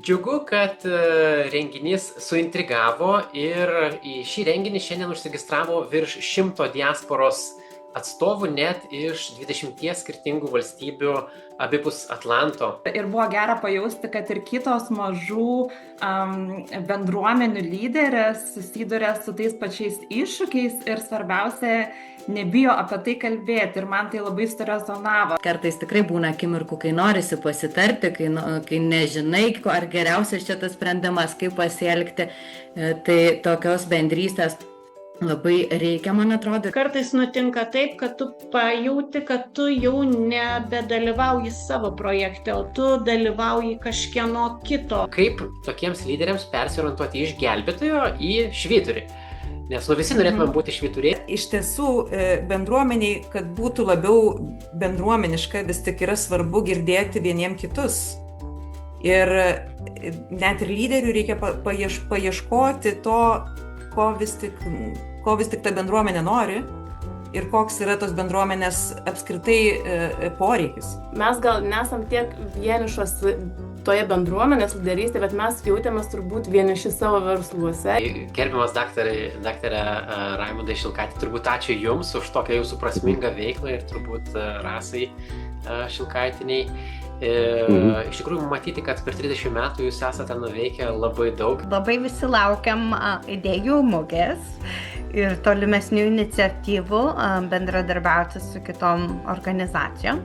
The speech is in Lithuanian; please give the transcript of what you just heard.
Džiugu, kad renginys suintrigavo ir į šį renginį šiandien užsiregistravo virš 100 diasporos atstovų net iš 20 skirtingų valstybių abipus Atlanto. Ir buvo gera pajausti, kad ir kitos mažų bendruomenių lyderės susiduria su tais pačiais iššūkiais ir svarbiausia, nebijo apie tai kalbėti ir man tai labai surezonavo. Kartais tikrai būna akimirkų, kai norisi pasitarti, kai nežinai, ar geriausias šitas sprendimas, kaip pasielgti, tai tokios bendrystės labai reikia, man atrodo. Kartais nutinka taip, kad tu pajauti, kad tu jau nebedalyvauji savo projekte, o tu dalyvauji kažkieno kito. Kaip tokiems lyderiams persiorientuoti iš gelbėtojo į švyturį? Nes visi norėtume būti švyturiai. Iš tiesų, bendruomeniai, kad būtų labiau bendruomeniška, vis tik yra svarbu girdėti vieniem kitus. Ir net ir lyderių reikia paieškoti to, ko vis tik ta bendruomenė nori ir koks yra tos bendruomenės apskritai poreikis. Mes gal nesam tiek vienišos toje bendruomenės lyderystėje, bet mes jautėmės turbūt vieniši savo versluose. Gerbiamas daktarė Raimondai Šilkaitė, turbūt ačiū Jums už tokią Jūsų prasmingą veiklą ir turbūt Rasai Šilkaitiniai. Iš tikrųjų, matyti, kad per 30 metų Jūs esate nuveikę labai daug. Labai visi laukiam idėjų mugės ir tolimesnių iniciatyvų bendradarbiauti su kitom organizacijom.